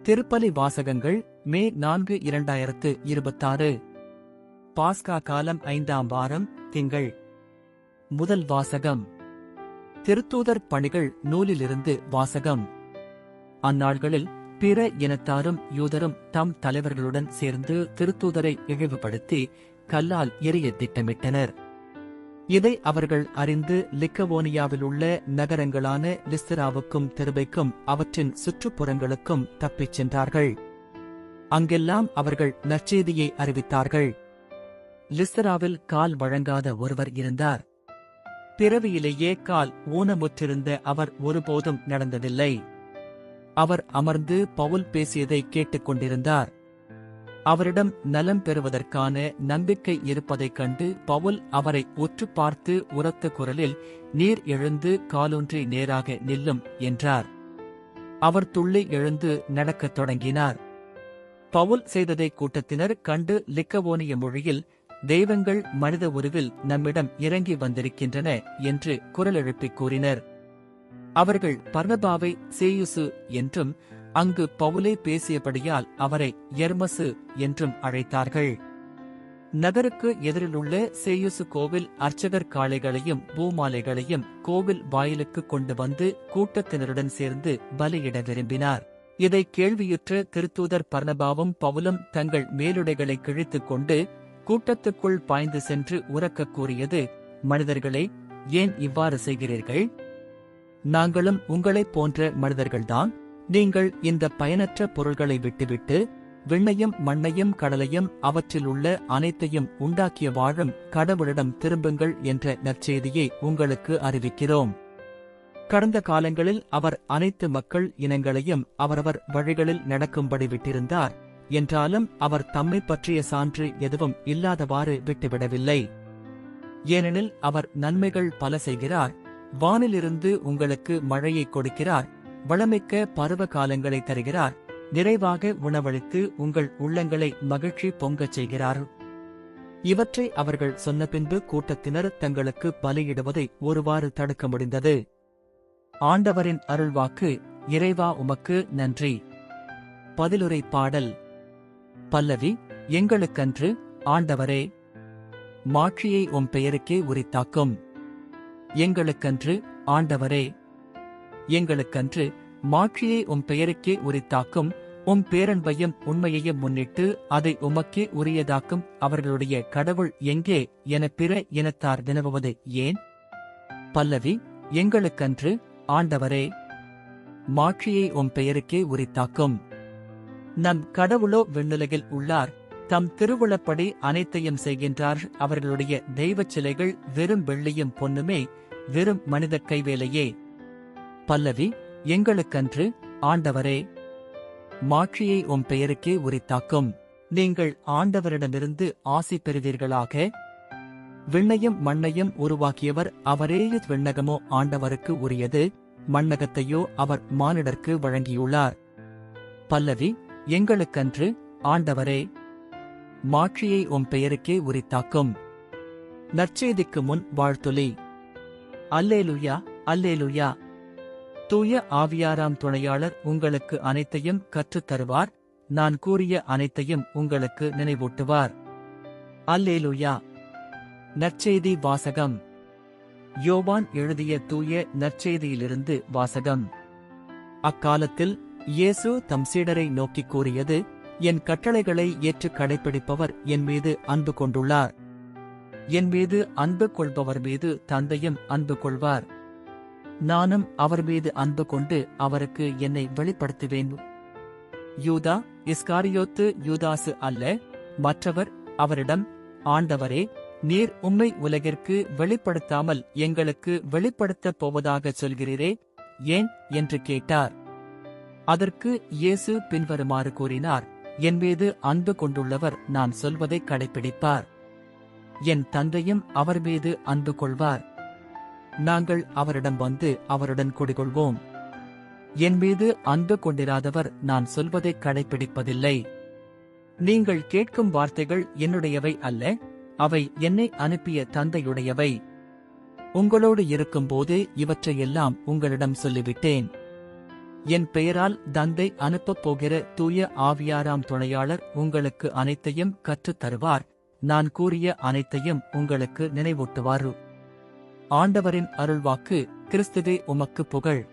திருப்பலி வாசகங்கள் மே 4 2026. பாஸ்கா காலம் 5ஆம் வாரம் திங்கள். முதல் வாசகம் திருத்தூதர் பணிகள் நூலிலிருந்து வாசகம். அந்நாள்களில் பிற இனத்தாரும் யூதரும் தம் தலைவர்களுடன் சேர்ந்து திருத்தூதரை இழிவுபடுத்தி கல்லால் எறிய திட்டமிட்டனர். இதை அவர்கள் அறிந்து லிக்கவோனியாவிலுள்ள நகரங்களான லிஸ்திராவுக்கும் தெருபைக்கும் அவற்றின் சுற்றுப்புறங்களுக்கும் தப்பிச் சென்றார்கள். அங்கெல்லாம் அவர்கள் நற்செய்தியை அறிவித்தார்கள். லிஸ்திராவில் கால் வழங்காத ஒருவர் இருந்தார். பிறவியிலேயே கால் ஊனமுற்றிருந்த அவர் ஒருபோதும் நடந்ததில்லை. அவர் அமர்ந்து பவுல் பேசியதை கேட்டுக்கொண்டிருந்தார். அவரிடம் நலம் பெறுவதற்கான நம்பிக்கை இருப்பதைக் கண்டு பவுல் அவரை உற்று பார்த்து உரத்த குரலில், "நீர் எழுந்து காலூன்றி நேராக நில்லும்" என்றார். அவர் துள்ளி எழுந்து நடக்கத் தொடங்கினார். பவுல் செய்ததை கூட்டத்தினர் கண்டு லிக்கவோனிய மொழியில், "தெய்வங்கள் மனித உருவில் நம்மிடம் இறங்கி வந்திருக்கின்றன" என்று குரல் எழுப்பிக் கூறினர். அவர்கள் பர்னபாவை சேயுசு என்றும் அங்கு பவுலே பேசியபடியால் அவரை எர்மசு என்றும் அழைத்தார்கள். நகருக்கு எதிரிலுள்ள சேயுசு கோவில் அர்ச்சகர் காளைகளையும் பூமாலைகளையும் கோவில் வாயிலுக்கு கொண்டு வந்து கூட்டத்தினருடன் சேர்ந்து பலியிட விரும்பினார். இதை கேள்வியுற்ற திருத்தூதர் பர்னபாவும் பவுலும் தங்கள் மேலுடைகளை கிழித்துக் கொண்டு கூட்டத்துக்குள் பாய்ந்து சென்று உரக்கக் கூறியது, "மனிதர்களே, ஏன் இவ்வாறு செய்கிறீர்கள்? நாங்களும் உங்களைப் போன்ற மனிதர்கள்தான். நீங்கள் இந்த பயனற்ற பொருள்களை விட்டுவிட்டு விண்ணையும் மண்ணையும் கடலையும் அவற்றிலுள்ள அனைத்தையும் உண்டாக்கிய வாழும் கடவுளிடம் திரும்புங்கள் என்ற நற்செய்தியை உங்களுக்கு அறிவிக்கிறோம்." கடந்த காலங்களில் அவர் அனைத்து மக்கள் இனங்களையும் அவரவர் வழிகளில் நடக்கும்படி விட்டிருந்தார். என்றாலும் அவர் தம்மை பற்றிய சான்று எதுவும் இல்லாதவாறு விட்டுவிடவில்லை. ஏனெனில் அவர் நன்மைகள் பல செய்கிறார். வானிலிருந்து உங்களுக்கு மழையை கொடுக்கிறார். வளமிக்க பருவ காலங்களை தருகிறார். நிறைவாக உணவளித்து உங்கள் உள்ளங்களை மகிழ்ச்சி பொங்கச் செய்கிறார். இவற்றை அவர்கள் சொன்ன பின்பு கூட்டத்தினர் தங்களுக்கு பலியிடுவதை ஒருவாறு தடுக்க முடிந்தது. ஆண்டவரின் அருள்வாக்கு. இறைவா, உமக்கு நன்றி. பதிலுரை பாடல். பல்லவி. எங்களுக்கன்று ஆண்டவரே, மாட்சியை உம் பெயருக்கே உரித்தாக்கும். எங்களுக்கன்று ஆண்டவரே, எங்களுக்கன்று மாட்சியை உம் பெயருக்கே உரித்தாக்கும். உம் பேரன்பையும் உண்மையையும் முன்னிட்டு அதை உமக்கே உரியதாக்கும். அவர்களுடைய கடவுள் எங்கே என பிற இனத்தார் வினவுவது ஏன்? பல்லவி. எங்களுக்கன்று ஆண்டவரே, மாட்சியை உம் பெயருக்கே உரித்தாக்கும். நம் கடவுளோ விண்ணுலகில் உள்ளார். தம் திருவுளப்படி அனைத்தையும் செய்கின்றார். அவர்களுடைய தெய்வச் சிலைகள் வெறும் வெள்ளியும் பொன்னுமே, வெறும் மனித கைவேலையே. பல்லவி. எங்களுக்கன்று ஆண்டவரே, மாட்சியை உம் பெயருக்கே உரித்தாக்கும். நீங்கள் ஆண்டவரிடமிருந்து ஆசி பெறுவீர்களாக. விண்ணையும் மண்ணையும் உருவாக்கியவர் அவரே. விண்ணகமோ ஆண்டவருக்கு உரியது, மண்ணகத்தையோ அவர் மானிடர்க்கு வழங்கியுள்ளார். பல்லவி. எங்களுக்கன்று ஆண்டவரே, மாட்சியை உம் பெயருக்கே உரித்தாக்கும். நற்செய்திக்கு முன் வாழ்த்துளி. அல்லேலுயா, அல்லேலுயா. தூய ஆவியாராம் துணையாளர் உங்களுக்கு அனைத்தையும் கற்றுத் தருவார். நான் கூறிய அனைத்தையும் உங்களுக்கு நினைவூட்டுவார். அல்லேலுயா. நற்செய்தி வாசகம். யோவான் எழுதிய தூய நற்செய்தியிலிருந்து வாசகம். அக்காலத்தில் இயேசு தம் சீடரை நோக்கிக் கூறியது, "என் கட்டளைகளை ஏற்றுக் கடைப்பிடிப்பவர் என் மீது அன்பு கொண்டுள்ளார். என் மீது அன்பு கொள்பவர் மீது தந்தையும் அன்பு கொள்வார். நானும் அவர் மீது அன்பு கொண்டு அவருக்கு என்னை வெளிப்படுத்துவேன்." யூதா இஸ்காரியோத்து யூதாசு அல்ல, மற்றவர் அவரிடம், "ஆண்டவரே, நீர் உம்மை உலகிற்கு வெளிப்படுத்தாமல் எங்களுக்கு வெளிப்படுத்தப் போவதாகச் சொல்கிறீரே, ஏன்?" என்று கேட்டார். அதற்கு இயேசு பின்வருமாறு கூறினார், "என் மீது அன்பு கொண்டுள்ளவர் நான் சொல்வதை கடைப்பிடிப்பார். என் தந்தையும் அவர் மீது அன்பு கொள்வார். நாங்கள் அவரிடம் வந்து அவருடன் குடிகொள்வோம். என் மீது அன்பு கொண்டிராதவர் நான் சொல்வதை கடைப்பிடிப்பதில்லை. நீங்கள் கேட்கும் வார்த்தைகள் என்னுடையவை அல்ல, அவை என்னை அனுப்பிய தந்தையுடையவை. உங்களோடு இருக்கும்போது இவற்றையெல்லாம் உங்களிடம் சொல்லிவிட்டேன். என் பெயரால் தந்தை அனுப்பப் போகிற தூய ஆவியாராம் துணையாளர் உங்களுக்கு அனைத்தையும் கற்றுத் தருவார், நான் கூறிய அனைத்தையும் உங்களுக்கு நினைவூட்டுவார். ஆண்டவரின் அருள்வாக்கு. கிறிஸ்துவே உமக்கு புகழ்.